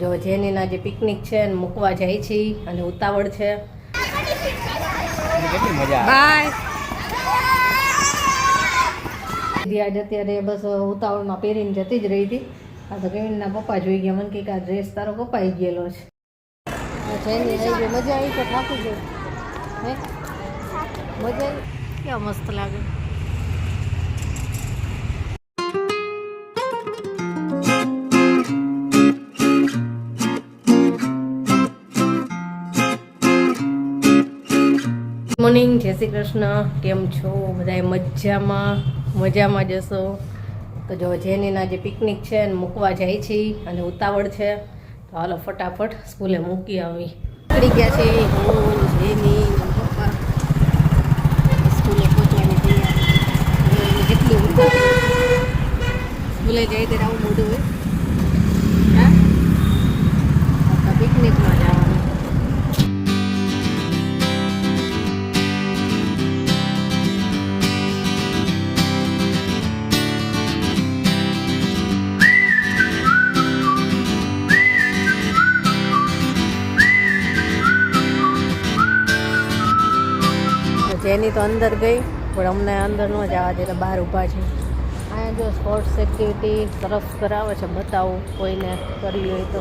જો જેનીના જે પિકનિક છે અને મૂકવા જાય છે અને ઉતાવળ છે. બાય. આજ અત્યારે બસ ઉતાવળમાં પહેરીને જતી જ રહી હતી. આ તો કેવિનના પપ્પા જોઈ ગયા, મને કે આ ડ્રેસ તારો કપાઈ ગયેલો છે. જેની આવી મજા આવી તો થાકી ગઈ હે, મજા આવી, કેવા મસ્ત લાગે. મોર્નિંગ, જય શ્રી કૃષ્ણ. કેમ છો બધાય? મજામાં જશો તો જો જેનીના જે પિકનિક છે અને મૂકવા જાય છે અને ઉતાવળ છે, તો હાલો ફટાફટ સ્કૂલે મૂકી આવી. નીકળી ગયા છે હું, જેની, પપ્પા સ્કૂલે પહોંચવાની તૈયારી. કેટલી સ્કૂલે જાય ત્યારે આવું મોઢું હોય. હા, પિકનિકમાં જવાનું. જેની તો અંદર ગઈ, પણ અમને અંદર ન જવા દે, બહાર ઊભા છે. અહીંયા જો સ્પોર્ટ્સ એક્ટિવિટી સરસ કરાવે છે, બતાવું કોઈને કરવી હોય તો.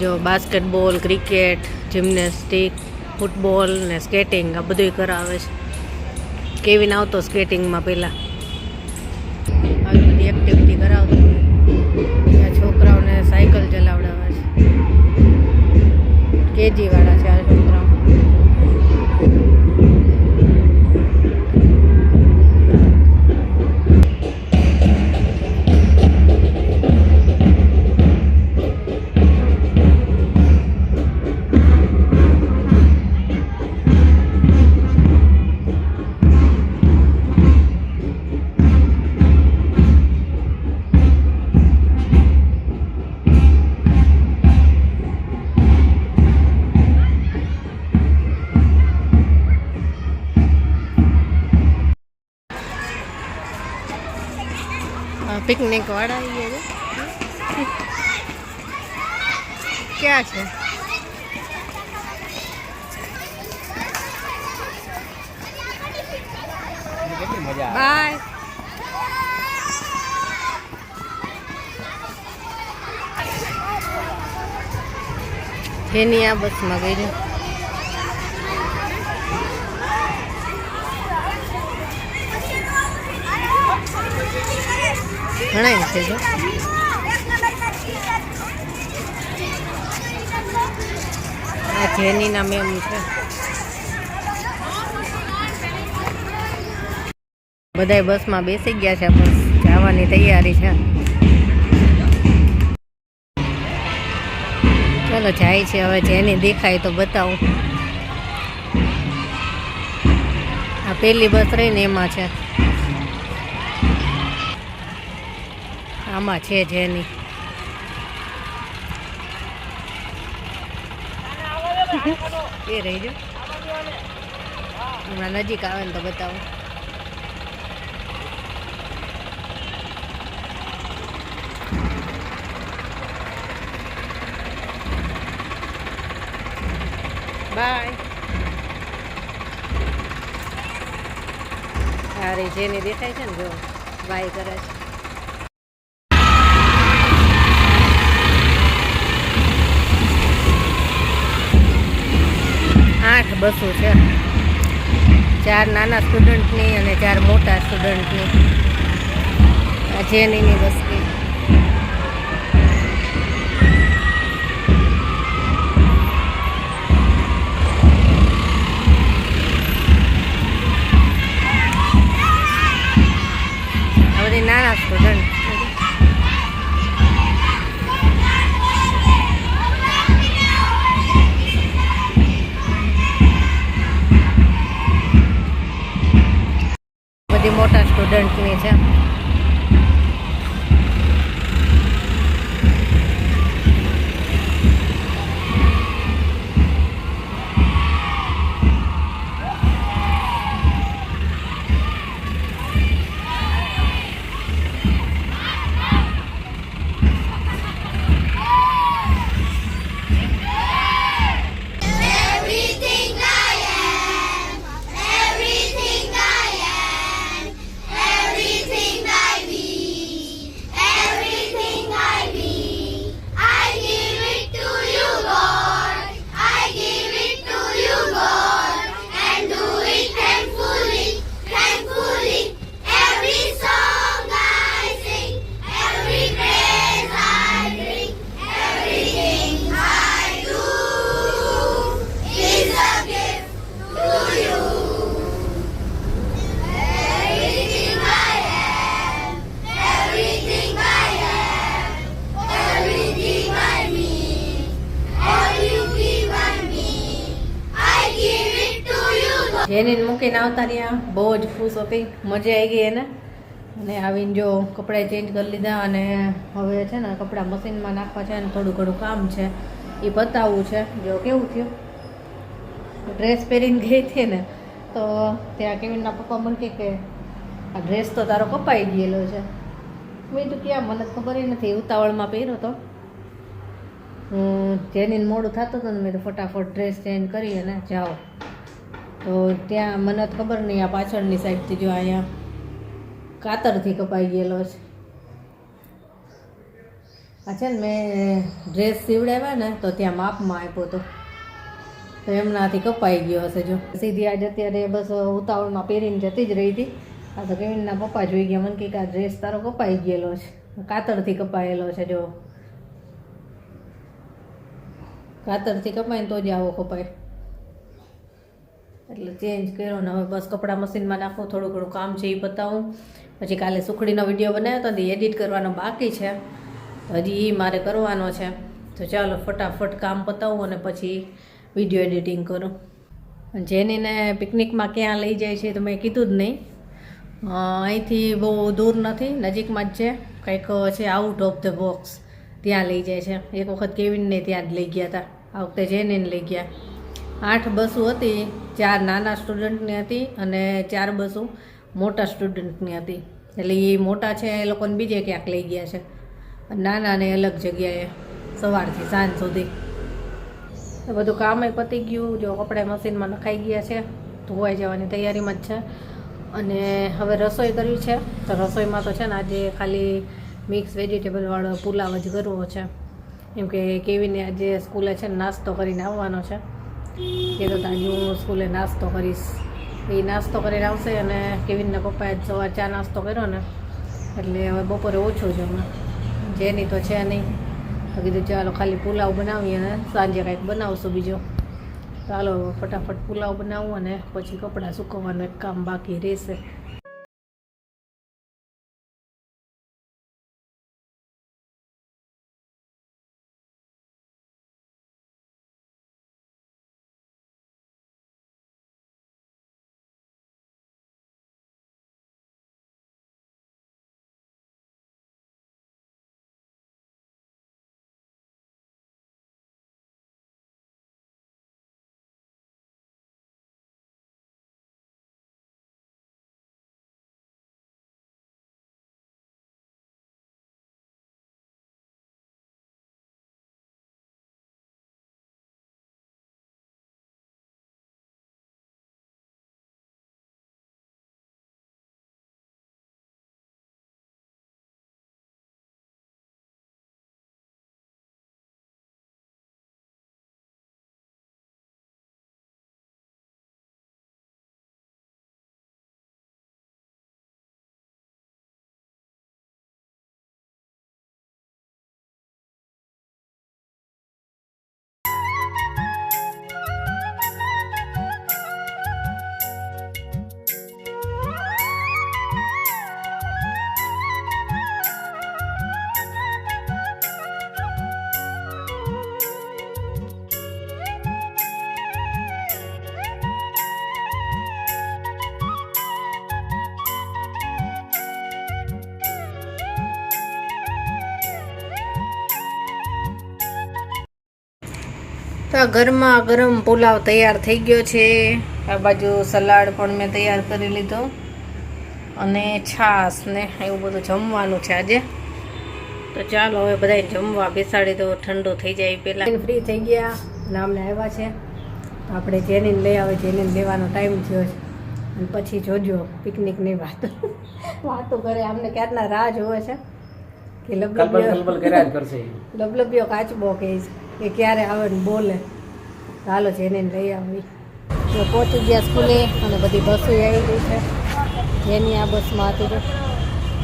જો બાસ્કેટબોલ, ક્રિકેટ, જિમ્નેસ્ટિક, ફૂટબોલ ને સ્કેટિંગ આ બધું કરાવે છે. કેવિન આવતો સ્કેટિંગમાં પહેલાં. આવી બધી એક્ટિવિટી કરાવતો. ત્યાં છોકરાઓને સાયકલ ચલાવડાવે છે. કેજીવાળા છે આ છોકરાઓ. पिकनिक वाला ये क्या है? बाय. જેની આ બસમાં ગઈ છે. ઘણા છે જો. આ જેનીના મેમ છે. બધાય બસમાં બેસી ગયા છે, બસ જવાની તૈયારી છે. ચલો જાય છે હવે. જેની દેખાય તો બતાવું. આ પેલી બસ રહીને એમાં છે. આમાં છે જેની. એ રહી જો. હમણાં નજીક આવે ને તો બતાવું. બાય. અરે જેની દેખાય છે ને, જો બાય કરે છે. આઠ બસો છે, 4 નાના સ્ટુડન્ટની અને 4 મોટા સ્ટુડન્ટની. આ જેનીની બસ ગઈ. આ બધી નાના સ્ટુડન્ટ. મોટા સ્ટુડન્ટની છે. જેને મૂકીને આવતા રહ્યા બહુ જ ખુશ હતી, મજા આવી ગઈ એને. અને આવીને જો કપડાં ચેન્જ કરી લીધા અને હવે છે ને કપડાં મશીનમાં નાખવા છે ને થોડું ઘણું કામ છે એ બતાવવું છે. જો કેવું થયું, ડ્રેસ પહેરીને ગઈ હતી ને તો ત્યાં કેવીનના પપ્પા મને કહે કે આ ડ્રેસ તો તારો કપાઈ ગયેલો છે. મેં તો ક્યાં, મને ખબર નથી, ઉતાવળમાં પહેર્યો તો જેની મોડું થતું હતું ને મેં તો ફટાફટ ડ્રેસ ચેન્જ કરી અને જાઓ. તો ત્યાં મને તો ખબર નહીં, આ પાછળની સાઈડથી જો અહીંયા કાતરથી કપાઈ ગયેલો છે. આ છે ને મેં ડ્રેસ સીવડાવ્યા ને તો ત્યાં માપમાં આપ્યો હતો તો એમનાથી કપાઈ ગયો હશે. જો સીધી આજ અત્યારે બસ ઉતાવળમાં પહેરીને જતી જ રહી હતી. આ તો કેવીનના પપ્પા જોઈ ગયા, મને કે આ ડ્રેસ તારો કપાઈ ગયેલો છે, કાતરથી કપાયેલો છે. જો કાતરથી કપાય ને તો જ આવો કપાય, એટલે ચેન્જ કર્યો ને હવે બસ કપડાં મશીનમાં નાખો, થોડું ઘણું કામ છે એ બતાવું. પછી કાલે સુખડીનો વિડીયો બનાવ્યો હતો, એડિટ કરવાનો બાકી છે, હજી એ મારે કરવાનો છે. તો ચાલો ફટાફટ કામ પતાવું અને પછી વિડીયો એડિટિંગ કરું. જેનીને પિકનિકમાં ક્યાં લઈ જાય છે તો મેં કીધું જ નહીં. અહીંથી બહુ દૂર નથી, નજીકમાં જ છે, કંઈક છે આઉટ ઓફ ધ બોક્સ, ત્યાં લઈ જાય છે. એક વખત કેવિનને ત્યાં જ લઈ ગયા હતા, આ વખતે જેનીને લઈ ગયા. 8 બસો હતી, 4 નાના સ્ટુડન્ટની હતી અને 4 બસો મોટા સ્ટુડન્ટની હતી. એટલે એ મોટા છે એ લોકોને બીજે ક્યાંક લઈ ગયા છે, નાનાને અલગ જગ્યાએ સવારથી સાંજ સુધી. બધું કામે પતી ગયું. જો કપડાં મશીનમાં નખાઈ ગયા છે, ધોવાઈ જવાની તૈયારીમાં જ છે. અને હવે રસોઈ કરવી છે. તો રસોઈમાં તો છે ને આજે ખાલી મિક્સ વેજીટેબલવાળો પુલાવ જ કરવો છે, કેમ કે કેવીને આજે સ્કૂલે છે ને નાસ્તો કરીને આવવાનો છે. એ તો આજે હું સ્કૂલે નાસ્તો કરીશ, એ નાસ્તો કરીને આવશે. અને કેવીનના પપ્પાએ સવાર ચા નાસ્તો કર્યો ને એટલે હવે બપોરે ઓછું જમે. જેની તો છે નહીં, તો કીધું ચાલો ખાલી પુલાવ બનાવીએ અને સાંજે કાંઈક બનાવશું બીજો. ચાલો ફટાફટ પુલાવ બનાવું અને પછી કપડાં સૂકવવાનું એક કામ બાકી રહેશે. તો ગરમા ગરમ પુલાવ તૈયાર થઈ ગયો છે. આ બાજુ સલાડ પણ મેં તૈયાર કરી લીધો અને છાશ ને એવું બધું જમવાનું છે આજે. તો ચાલો હવે બધાય જમવા બેસાડી દો, ઠંડુ થઈ જાય પહેલાં. ફ્રી થઈ ગયા અને અમને આવ્યા છે તો આપણે જેનીને લઈ આવે, જેનીને લેવાનો ટાઈમ થયો છે. અને પછી જોજો પિકનિકની વાતો કરે, અમને ક્યારના રાહ જોવે છે કે લબલબ્યો કાચબો કહે કે ક્યારે આવે ને બોલે. ચાલો જેનીને લઈ આવી. તો પહોંચી ગયા સ્કૂલે અને બધી બસો આવી ગઈ છે. જેની આ બસમાં હતી તો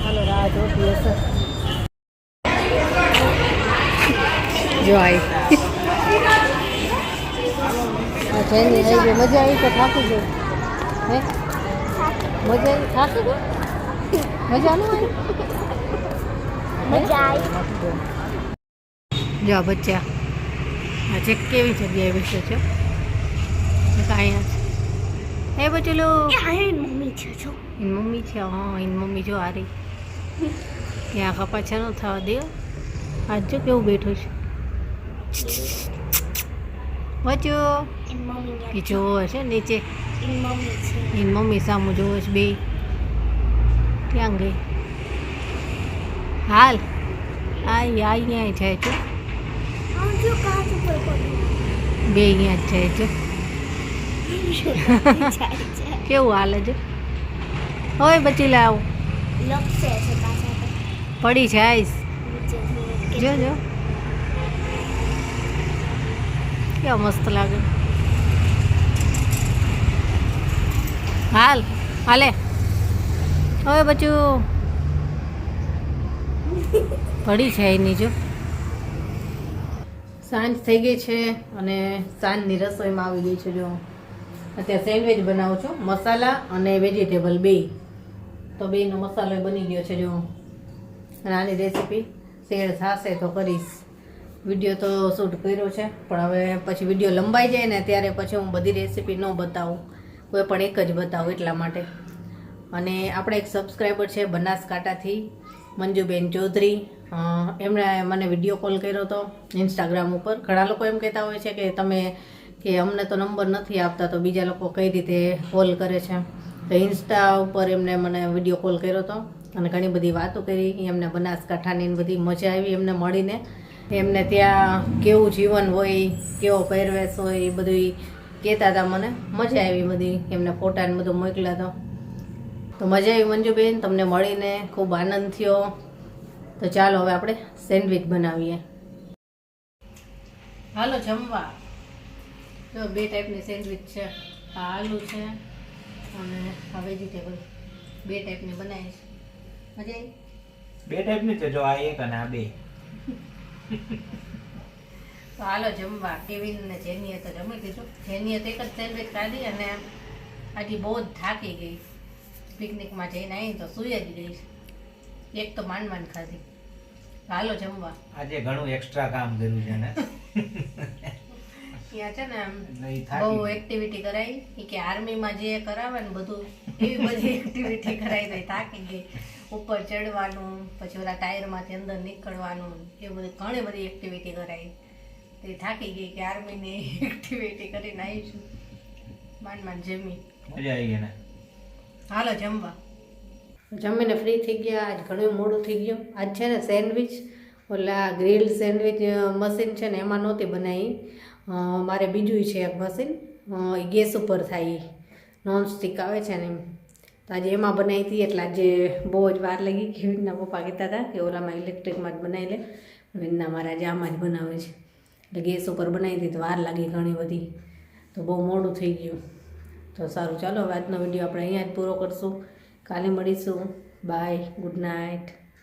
ચાલો રાહ જોતી હશે. જો આવી જેની આવી ગઈ. મજા આવી તો થાકી ગઈ? હે મજા આવી? થાકી ગઈ? મજા ન આવી? મજા આવી. જો બચ્ચા આ ચેક કેવી જગ્યાએ બેસે છે. અહીંયા હે બચુલો મમ્મી છે જો એની મમ્મી છે હા એની મમ્મી જો આ રહી ત્યાં કપાછા ન થવા દે આજ જો કેવું બેઠું છે બચો એની મમ્મી એ જોવો છે નીચે એની મમ્મી છે એની મમ્મી સામું જોવો છે બે ક્યાં ગઈ હાલ અહીંયા જાય છે આમ જો કાચ ઉપર પડી બે અહીંયા જ જાય છે કેવું હાલે છે હોય બચી લાવ લપસે છે કાચા પર પડી જાઈશ નીચે જો જો કેવા મસ્ત લાગે હાલે હવે બચ્યું પડી છે એની જો સાંજ થઈ ગઈ છે અને સાંજની રસોઈમાં આવી ગઈ છે જો અત્યારે સેન્ડવિચ બનાવું છું મસાલા અને વેજીટેબલ બે તો બેનો મસાલો બની ગયો છે જો અને આની રેસીપી શેર થશે તો કરીશ વિડીયો તો શૂટ કર્યો છે પણ હવે પછી વિડીયો લંબાઈ જાય ને ત્યારે પછી હું બધી રેસીપી ન બતાવું કોઈ પણ એક જ બતાવું એટલા માટે અને આપણે એક સબસ્ક્રાઈબર છે બનાસકાંઠાથી મંજુબેન ચૌધરી એમણે મને વિડીયો કોલ કર્યો હતો ઇન્સ્ટાગ્રામ ઉપર ઘણા લોકો એમ કહેતા હોય છે કે તમે કે અમને તો નંબર નથી આપતા તો બીજા લોકો કઈ રીતે કોલ કરે છે તો ઇન્સ્ટા ઉપર એમને મને વિડીયો કોલ કર્યો હતો અને ઘણી બધી વાતો કરી એમને બનાસકાંઠાની બધી મજા આવી એમને મળીને એમને ત્યાં કેવું જીવન હોય કેવો પહેરવેશ હોય એ બધું કહેતા હતા મને મજા આવી બધી એમને ફોટા ને બધું મોકલ્યા તો મજા આવી મંજુબેન તમને મળીને ખૂબ આનંદ થયો તો ચાલો હવે આપણે સેન્ડવિચ બનાવીએ હાલો જમવા તો બે ટાઈપની સેન્ડવિચ છે આ આલુ છે અને આ વેજીટેબલ બે ટાઈપની બનાવી છે મજા આવી બે ટાઈપની છે જો આ એક અને આ બે તો હાલો જમવા કેવિન ને જેનીએ તો જમી લીધું જેનીએ તો એક જ સેન્ડવિચ કાઢી અને આજે બહુ જ થાકી ગઈ પિકનિકમાં જઈને આવી તો સુઈ જ ગઈ એક તો માંડ ખાધી હાલો જમવા આજે ઘણું એક્સ્ટ્રા કામ કર્યું છે ને ત્યાં છે ને નહીં થાકી બહુ એક્ટિવિટી કરાવી ઈ કે આર્મીમાં જે કરાવે ને બધું એવી બધી એક્ટિવિટી કરાવી દઈ થાકી ગઈ ઉપર ચડવાનું પછી ઓલા ટાયરમાંથી અંદર નીકળવાનું એ બધી ઘણી બધી એક્ટિવિટી કરાવી તે થાકી ગઈ કે આર્મીની એક્ટિવિટી કરીને આવીશું માંડ જમી મજા આવી ગઈ ને હાલો જમવા જમીને ફ્રી થઈ ગયા આજ ઘણું મોડું થઈ ગયું આજ છે ને સેન્ડવિચ ઓલા ગ્રીલ સેન્ડવિચ મશીન છે ને એમાં નહોતી બનાવી મારે બીજું છે એક મશીન એ ગેસ ઉપર થાય નોનસ્ટિક આવે છે ને એમ તો આજે એમાં બનાવી હતી એટલે આજે બહુ જ વાર લાગી કેવીનના પપ્પા કહેતા હતા કે ઓલામાં ઇલેક્ટ્રિકમાં જ બનાવી લે વિનના મારા આજે આમાં જ બનાવે છે એટલે ગેસ ઉપર બનાવી હતી તો વાર લાગી ઘણી બધી તો બહુ મોડું થઈ ગયું તો સારું ચાલો હવે આજનો વિડીયો આપણે અહીંયા જ પૂરો કરશું કાલે મળીશું બાય ગુડ નાઇટ